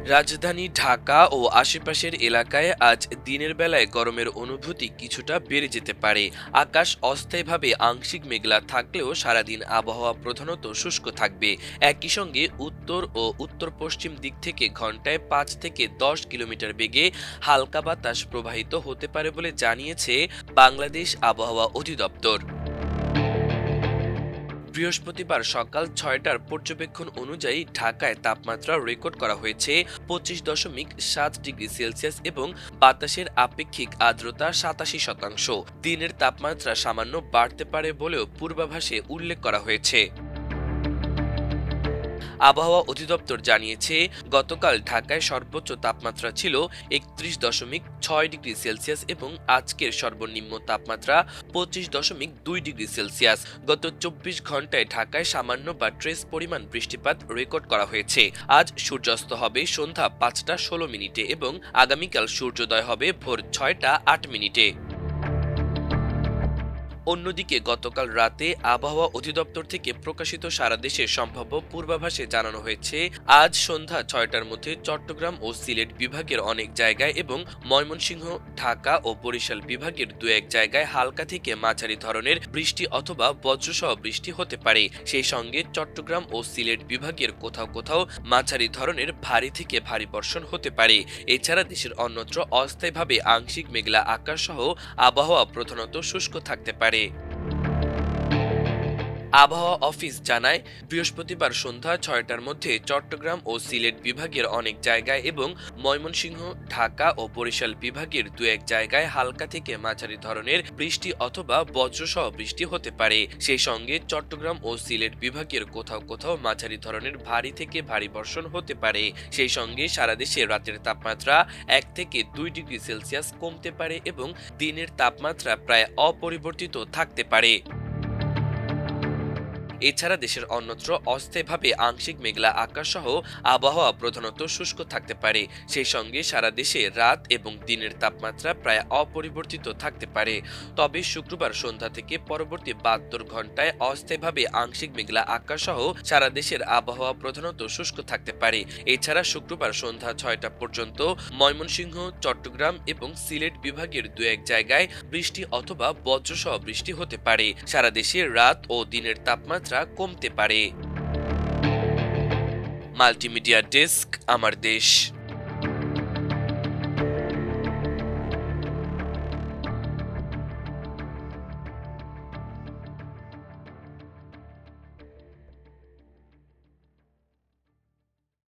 রাজধানী ঢাকা ও আশেপাশের এলাকায় আজ দিনের বেলায় গরমের অনুভূতি কিছুটা বেড়ে যেতে পারে। আকাশ অস্থায়ীভাবে আংশিক মেঘলা থাকলেও সারাদিন আবহাওয়া প্রধানত শুষ্ক থাকবে। একই সঙ্গে উত্তর ও উত্তর পশ্চিম দিক থেকে ঘন্টায় ৫ থেকে ১০ কিলোমিটার বেগে হালকা বাতাস প্রবাহিত হতে পারে বলে জানিয়েছে বাংলাদেশ আবহাওয়া অধিদপ্তর। বৃহস্পতিবার সকাল ৬টার পর্যবেক্ষণ অনুযায়ী ঢাকায় তাপমাত্রা রেকর্ড করা হয়েছে ২৫.৭ ডিগ্রি সেলসিয়াস এবং বাতাসের আপেক্ষিক আর্দ্রতা ৮৭%। দিনের তাপমাত্রা সামান্য বাড়তে পারে বলেও পূর্বাভাসে উল্লেখ করা হয়েছে। আবহাওয়া অধিদপ্তর জানিয়েছে, গতকাল ঢাকায় সর্বোচ্চ তাপমাত্রা ছিল ৩১.৬ ডিগ্রি সেলসিয়াস এবং আজকের সর্বনিম্ন তাপমাত্রা ২৫.২ ডিগ্রি সেলসিয়াস। গত ২৪ ঘন্টায় ঢাকায় সামান্য বা ট্রেস পরিমাণ বৃষ্টিপাত রেকর্ড করা হয়েছে। আজ সূর্যাস্ত হবে সন্ধ্যা ৫টা ১৬ মিনিটে এবং আগামীকাল সূর্যোদয় হবে ভোর ৬টা ৮ মিনিটে। অন্যদিকে গতকাল রাতে আবহাওয়া অধিদপ্তর থেকে প্রকাশিত সারা দেশের সম্ভাব্য পূর্বাভাসে জানানো হয়েছে, আজ সন্ধ্যা ৬টার মধ্যে চট্টগ্রাম ও সিলেট বিভাগের অনেক জায়গায় এবং ময়মনসিংহ, ঢাকা ও বরিশাল বিভাগের দু এক জায়গায় হালকা থেকে মাঝারি ধরনের বৃষ্টি অথবা বজ্রসহ বৃষ্টি হতে পারে। সেই সঙ্গে চট্টগ্রাম ও সিলেট বিভাগের কোথাও কোথাও মাঝারি ধরনের ভারী থেকে ভারী বর্ষণ হতে পারে। এছাড়া দেশের অন্যত্র অস্থায়ীভাবে আংশিক মেঘলা আকাশ সহ আবহাওয়া প্রধানত শুষ্ক থাকতে পারে। আবহাওয়া অফিস জানায়, বৃহস্পতিবার সন্ধ্যা ৬টার মধ্যে চট্টগ্রাম ও সিলেট বিভাগের অনেক জায়গায় এবং ময়মনসিংহ, ঢাকা ও বরিশাল বিভাগের দু এক জায়গায় হালকা থেকে মাঝারি ধরনের বৃষ্টি অথবা বজ্রসহ বৃষ্টি হতে পারে। সেই সঙ্গে চট্টগ্রাম ও সিলেট বিভাগের কোথাও কোথাও মাঝারি ধরনের ভারী থেকে ভারী বর্ষণ হতে পারে। সেই সঙ্গে সারা দেশে রাতের তাপমাত্রা ১ থেকে ২ ডিগ্রি সেলসিয়াস কমতে পারে এবং দিনের তাপমাত্রা প্রায় অপরিবর্তিত থাকতে পারে। এছাড়া দেশের অন্যত্র অস্থায়ীভাবে আংশিক মেঘলা আকাশ সহ আবহাওয়া প্রধানত শুষ্ক থাকতে পারে। সেই সঙ্গে সারা দেশে রাত এবং দিনের তাপমাত্রা প্রায় অপরিবর্তিত থাকতে পারে। তবে শুক্রবার সন্ধ্যা থেকে পরবর্তী ৭২ ঘন্টায় অস্থায়ীভাবে আংশিক মেঘলা আকাশ সহ সারা দেশের আবহাওয়া প্রধানত শুষ্ক থাকতে পারে। এছাড়া শুক্রবার সন্ধ্যা ৬টা পর্যন্ত ময়মনসিংহ, চট্টগ্রাম এবং সিলেট বিভাগের দু এক জায়গায় বৃষ্টি অথবা বজ্রসহ বৃষ্টি হতে পারে। সারা দেশে রাত ও দিনের তাপমাত্রা কমতে পারে। মাল্টিমিডিয়া ডেস্ক, আমার দেশ।